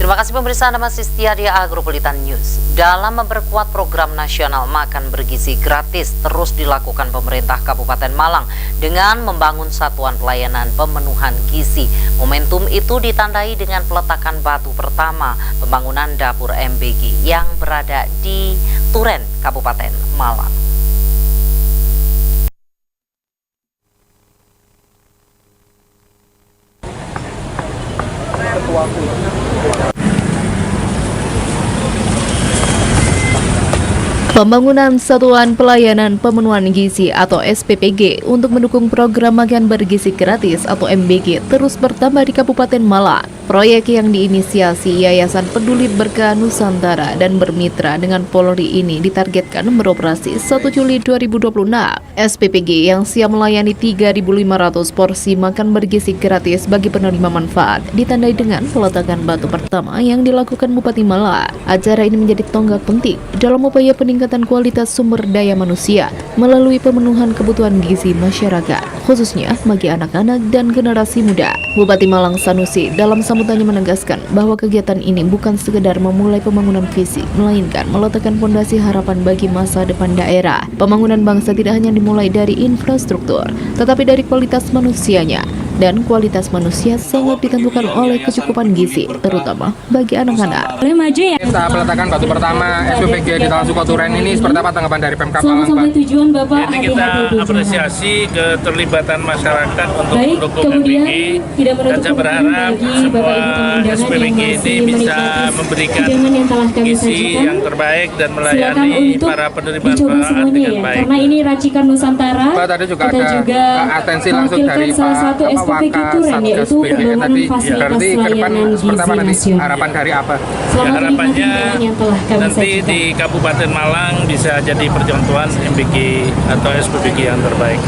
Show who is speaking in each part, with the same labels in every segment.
Speaker 1: Terima kasih pemirsa, Anda masih setia di Agropolitan News. Dalam memperkuat program nasional makan bergizi gratis terus dilakukan pemerintah Kabupaten Malang dengan membangun satuan pelayanan pemenuhan gizi. Momentum itu ditandai dengan peletakan batu pertama pembangunan dapur MBG yang berada di Turen, Kabupaten Malang.
Speaker 2: Pembangunan Satuan Pelayanan Pemenuhan Gizi atau SPPG untuk mendukung program makan bergizi gratis atau MBG terus bertambah di Kabupaten Malang. Proyek yang diinisiasi Yayasan Peduli Berkah Nusantara dan bermitra dengan Polri ini ditargetkan beroperasi 1 Juli 2026. SPPG yang siap melayani 3.500 porsi makan bergizi gratis bagi penerima manfaat ditandai dengan peletakan batu pertama yang dilakukan Bupati Malang. Acara ini menjadi tonggak penting dalam upaya peningkatan kualitas sumber daya manusia melalui pemenuhan kebutuhan gizi masyarakat, khususnya bagi anak-anak dan generasi muda. Bupati Malang Sanusi dalam sambutannya menegaskan bahwa kegiatan ini bukan sekedar memulai pembangunan fisik, melainkan meletakkan fondasi harapan bagi masa depan daerah. Pembangunan bangsa tidak hanya dimulai dari infrastruktur, tetapi dari kualitas manusianya. Dan kualitas manusia sangat ditentukan oleh kecukupan gizi, terutama bagi anak-anak.
Speaker 3: Kita peletakan batu pertama SPPG di Talang Sukoturen ini seperti apa tanggapan dari Pemkab Malang, Pak?
Speaker 4: Ini kita apresiasi keterlibatan masyarakat untuk mendukung MBG, dan saya berharap semua SPPG ini bisa memberikan gizi yang terbaik dan melayani para penerima manfaat dengan baik.
Speaker 5: Karena ini racikan Nusantara.
Speaker 3: Pak, tadi juga ada atensi langsung dari Pak
Speaker 5: SPPG Turen, yaitu pembangunan fasilitas layanan gizi nasional.
Speaker 3: harapan dari apa?
Speaker 4: Ya, harapannya nanti di Kabupaten Malang bisa jadi percontohan MBG atau SPPG yang terbaik.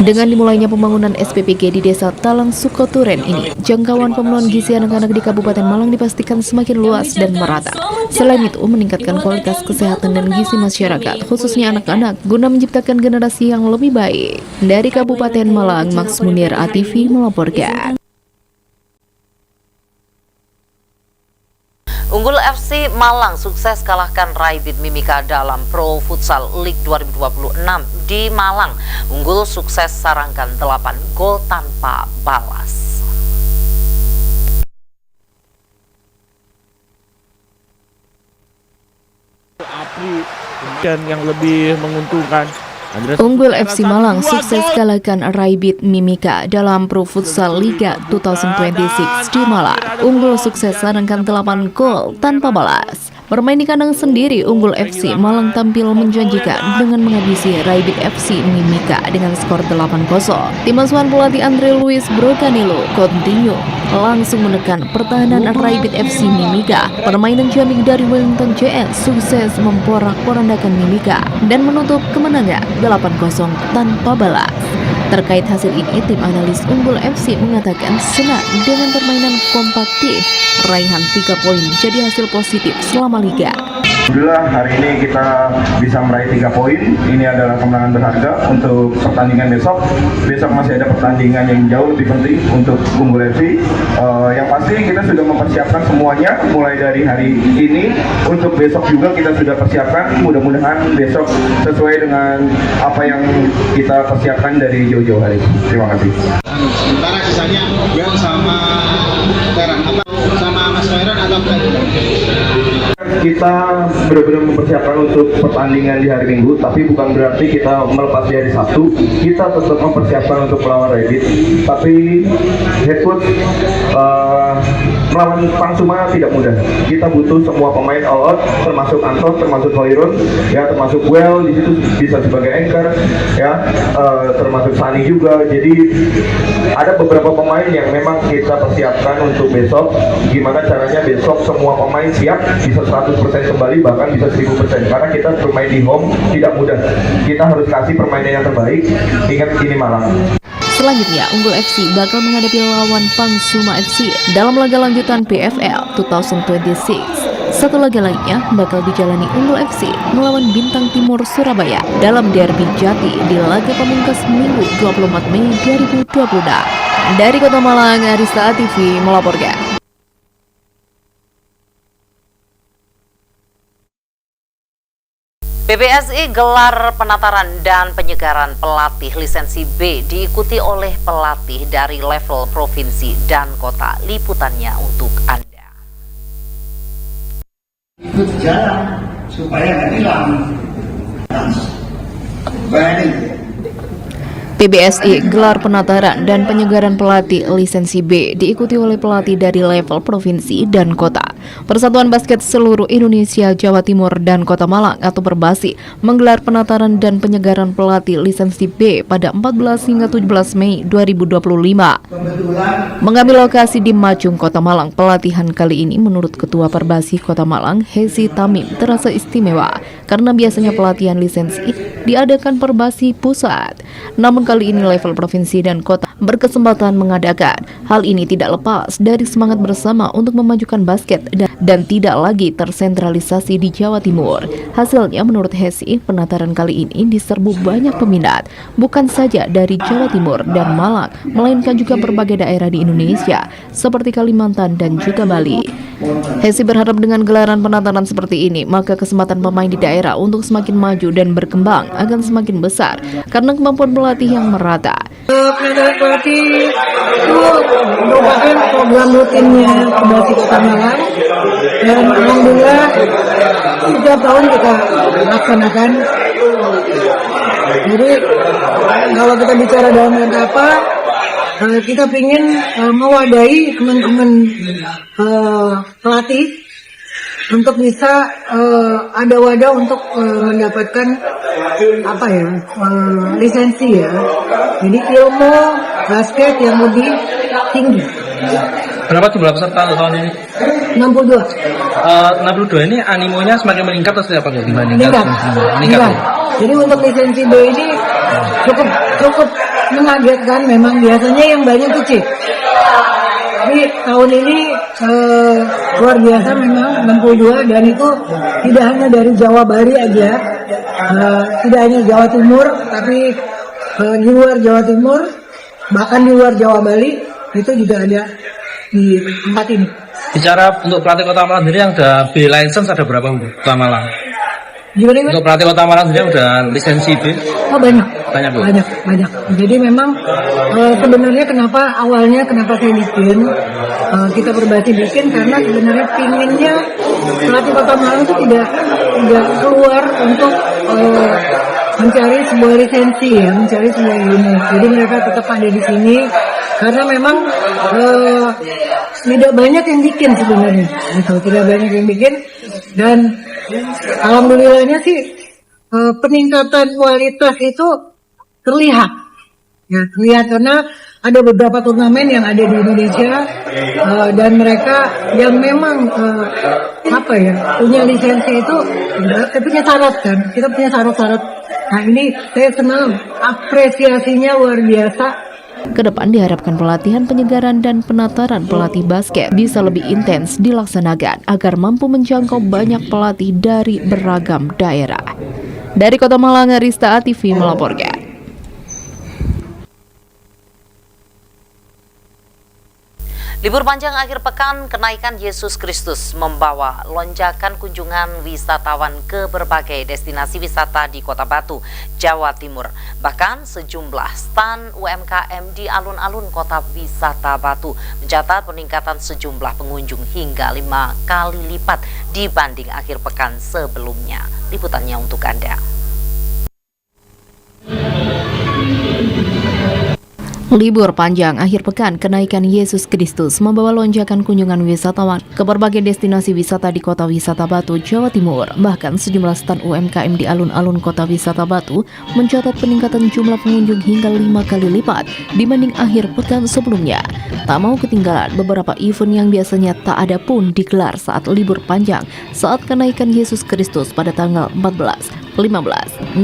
Speaker 2: Dengan dimulainya pembangunan SPPG di Desa Talang Sukoturen ini, jangkauan pemenuhan gizi anak-anak di Kabupaten Malang dipastikan semakin luas dan merata. Selain itu, meningkatkan kualitas kesehatan dan gizi masyarakat, khususnya anak-anak, guna menciptakan generasi yang lebih baik. Dari Kabupaten Malang, Max Munir ATV melaporkan.
Speaker 1: Unggul FC Malang sukses kalahkan Raibit Mimika dalam Pro Futsal League 2026 di Malang. Unggul sukses sarangkan 8 gol tanpa balas.
Speaker 6: Dan yang lebih menguntungkan,
Speaker 2: Unggul FC Malang sukses kalahkan Raibit Mimika dalam Pro Futsal Liga 2026 di Malang. Unggul sukses sarangkan 8 gol tanpa balas. Bermain di kandang sendiri, Unggul FC Malang tampil menjanjikan dengan menghabisi Raibit FC Mimika dengan skor 8-0. Tim asuhan pelatih Andre Luis Brocanilo continue langsung menekan pertahanan Raibit FC Mimika. Permainan jamik dari Wellington JS sukses memporak-porandakan Mimika dan menutup kemenangan 8-0 tanpa balas. Terkait hasil ini, tim analis Unggul FC mengatakan senang dengan permainan kompaktif. Raihan 3 poin jadi hasil positif selama liga.
Speaker 7: Alhamdulillah hari ini kita bisa meraih 3 poin. Ini adalah kemenangan berharga untuk pertandingan besok. Besok masih ada pertandingan yang jauh lebih penting untuk Unggul FC. Yang pasti kita sudah mempersiapkan semuanya mulai dari hari ini. Untuk besok juga kita sudah persiapkan. Mudah-mudahan besok sesuai dengan apa yang kita persiapkan dari jauh-jauh hari. Terima kasih.
Speaker 8: Sementara sisanya Well sama Teran sama Mas Teran atau
Speaker 7: kita benar-benar mempersiapkan untuk pertandingan di hari Minggu, tapi bukan berarti kita melepas di hari Sabtu. Kita tetap mempersiapkan untuk melawan Raibit, tapi head coach melawan Pangsuma tidak mudah. Kita butuh semua pemain all out, termasuk Anton, termasuk Hoirun, ya, termasuk Well di situ bisa sebagai anchor, ya, termasuk Sani juga. Jadi ada beberapa pemain yang memang kita persiapkan untuk besok. Gimana caranya besok semua pemain siap, bisa 100% kembali, bahkan bisa 1000%. Karena kita bermain di home tidak mudah. Kita harus kasih permainan yang terbaik. Ingat ini Malang.
Speaker 2: Selanjutnya, Unggul FC bakal menghadapi lawan Pangsuma FC dalam laga lanjutan PFL 2026 Satu laga lainnya bakal dijalani Unggul FC melawan Bintang Timur Surabaya dalam derby Jati di laga pamungkas Minggu 24 Mei 2026. Dari Kota Malang, Arista TV melaporkan.
Speaker 1: PBSI gelar penataran dan penyegaran pelatih lisensi B diikuti oleh pelatih dari level provinsi dan kota. Liputannya untuk Anda.
Speaker 9: Ikut jalan supaya nggak hilang. Bayangin.
Speaker 2: PBSI gelar penataran dan penyegaran pelatih lisensi B diikuti oleh pelatih dari level provinsi dan kota. Persatuan Basket Seluruh Indonesia Jawa Timur dan Kota Malang atau Perbasi menggelar penataran dan penyegaran pelatih lisensi B pada 14 hingga 17 Mei 2025. Mengambil lokasi di Macung, Kota Malang, pelatihan kali ini menurut Ketua Perbasi Kota Malang, Hesi Tamim, terasa istimewa karena biasanya pelatihan lisensi diadakan Perbasi Pusat. Namun kali ini level provinsi dan kota berkesempatan mengadakan. Hal ini tidak lepas dari semangat bersama untuk memajukan basket dan tidak lagi tersentralisasi di Jawa Timur. Hasilnya menurut Hesi, penataran kali ini diserbu banyak peminat, bukan saja dari Jawa Timur dan Malang, melainkan juga berbagai daerah di Indonesia seperti Kalimantan dan juga Bali. Hesi berharap dengan gelaran penataran seperti ini, maka kesempatan pemain di daerah untuk semakin maju dan berkembang akan semakin besar karena kemampuan pelatih yang merata.
Speaker 10: Penataran pelatih itu merupakan program rutinnya Perbasi Kota Malang dan alhamdulillah setiap tahun kita laksanakan. Jadi kalau kita bicara dalam rangka apa, kita ingin mewadahi teman-teman pelatih untuk bisa ada wadah untuk mendapatkan lisensi ya. Jadi ilmu basket yang lebih tinggi.
Speaker 11: Berapa jumlah peserta tahun ini?
Speaker 10: 62.
Speaker 11: 62 ini animonya semakin meningkat atau seperti apa dibandingkan?
Speaker 10: Meningkat. Jadi untuk lisensi B ini cukup mengagetkan memang, biasanya yang banyak itu C. Tapi tahun ini luar biasa memang 62 dan itu tidak hanya dari Jawa Bali aja, tidak hanya Jawa Timur, tapi di luar Jawa Timur, bahkan di luar Jawa Bali itu juga ada di tempat ini.
Speaker 11: Bicara untuk pelatih Kota Malang sendiri yang udah B license ada berapa untuk Kota Malang?
Speaker 10: Gimana?
Speaker 11: Untuk pelatih Kota Malang sendiri udah lisensi B?
Speaker 10: Oh banyak.
Speaker 11: Banyak.
Speaker 10: Jadi memang sebenarnya kenapa saya bikin, kita Perbasi bikin karena sebenarnya pinginnya pelatih Kota Malang itu tidak keluar untuk mencari sebuah lisensi ya, mencari sebuah ilmu. Jadi mereka tetap ada di sini karena memang tidak banyak yang bikin sebenarnya, gitu. Tidak banyak yang bikin dan alhamdulillahnya sih peningkatan kualitas itu terlihat karena ada beberapa turnamen yang ada di Indonesia dan mereka yang memang punya lisensi itu punya syarat kan, kita punya syarat-syarat. Nah ini saya senang, apresiasinya luar biasa.
Speaker 2: Kedepan diharapkan pelatihan penyegaran dan penataran pelatih basket bisa lebih intens dilaksanakan agar mampu menjangkau banyak pelatih dari beragam daerah. Dari Kota Malang, Arista TV melaporkan.
Speaker 1: Libur panjang akhir pekan, kenaikan Yesus Kristus membawa lonjakan kunjungan wisatawan ke berbagai destinasi wisata di Kota Batu, Jawa Timur. Bahkan sejumlah stan UMKM di alun-alun Kota Wisata Batu mencatat peningkatan sejumlah pengunjung hingga 5 kali lipat dibanding akhir pekan sebelumnya. Liputannya untuk Anda.
Speaker 2: Libur panjang akhir pekan, kenaikan Yesus Kristus membawa lonjakan kunjungan wisatawan ke berbagai destinasi wisata di Kota Wisata Batu, Jawa Timur. Bahkan sejumlah stan UMKM di alun-alun Kota Wisata Batu mencatat peningkatan jumlah pengunjung hingga 5 kali lipat dibanding akhir pekan sebelumnya. Tak mau ketinggalan, beberapa event yang biasanya tak ada pun digelar saat libur panjang saat kenaikan Yesus Kristus pada tanggal 14, 15, 16,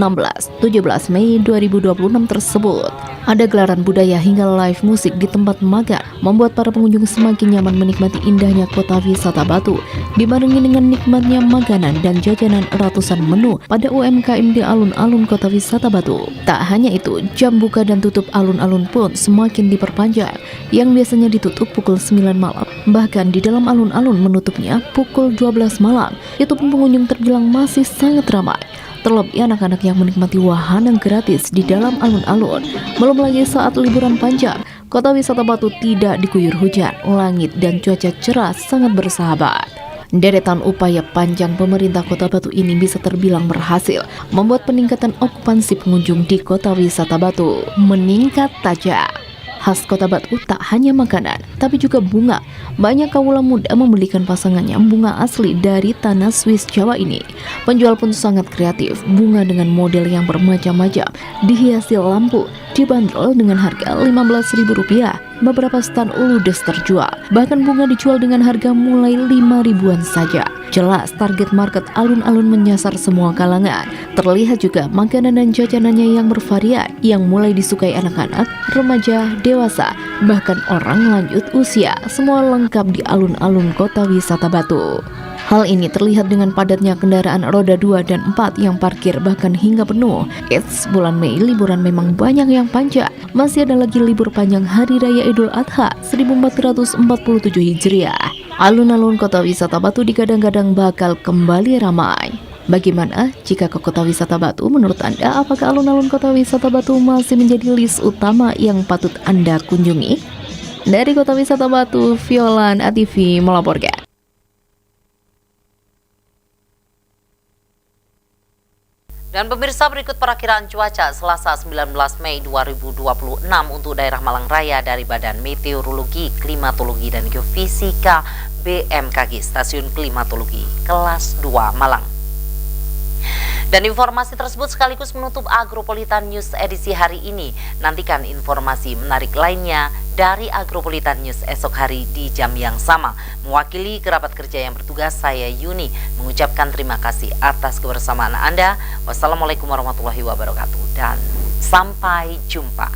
Speaker 2: 17 Mei 2026 tersebut. Ada gelaran budaya hingga live musik di tempat makan, membuat para pengunjung semakin nyaman menikmati indahnya kota wisata Batu. Dibarengi dengan nikmatnya makanan dan jajanan ratusan menu pada UMKM di alun-alun kota wisata Batu. Tak hanya itu, jam buka dan tutup alun-alun pun semakin diperpanjang, yang biasanya ditutup pukul 9 malam. Bahkan di dalam alun-alun menutupnya pukul 12 malam. Itu pun pengunjung terbilang masih sangat ramai. Terlebih anak-anak yang menikmati wahana gratis di dalam alun-alun. Belum lagi saat liburan panjang, kota wisata Batu tidak diguyur hujan, langit dan cuaca cerah sangat bersahabat. Deretan upaya panjang pemerintah kota Batu ini bisa terbilang berhasil, membuat peningkatan okupansi pengunjung di kota wisata Batu meningkat tajam. Khas kota Batu tak hanya makanan, tapi juga bunga. Banyak kaula muda membelikan pasangannya bunga asli dari tanah Swiss Jawa ini. Penjual pun sangat kreatif, bunga dengan model yang bermacam-macam, dihiasi lampu, dibanderol dengan harga Rp15.000. Beberapa stan ludes terjual, bahkan bunga dijual dengan harga mulai 5.000-an saja. Jelas target market alun-alun menyasar semua kalangan. Terlihat juga makanan dan jajanannya yang bervarian, yang mulai disukai anak-anak, remaja, dewasa, bahkan orang lanjut usia. Semua lengkap di alun-alun kota wisata Batu. Hal ini terlihat dengan padatnya kendaraan roda 2 dan 4 yang parkir bahkan hingga penuh. Eits, bulan Mei liburan memang banyak yang panjang. Masih ada lagi libur panjang Hari Raya Idul Adha 1447 Hijriah. Alun-alun kota wisata Batu digadang-gadang bakal kembali ramai. Bagaimana jika ke kota wisata Batu? Menurut Anda, apakah alun-alun kota wisata Batu masih menjadi list utama yang patut Anda kunjungi? Dari kota wisata Batu, Violan ATV melaporkan.
Speaker 1: Dan pemirsa, berikut perakiraan cuaca Selasa 19 Mei 2026 untuk daerah Malang Raya dari Badan Meteorologi, Klimatologi dan Geofisika BMKG Stasiun Klimatologi Kelas 2 Malang. Dan informasi tersebut sekaligus menutup Agropolitan News edisi hari ini. Nantikan informasi menarik lainnya dari Agropolitan News esok hari di jam yang sama. Mewakili kerabat kerja yang bertugas, saya Yuni mengucapkan terima kasih atas kebersamaan Anda. Wassalamualaikum warahmatullahi wabarakatuh dan sampai jumpa.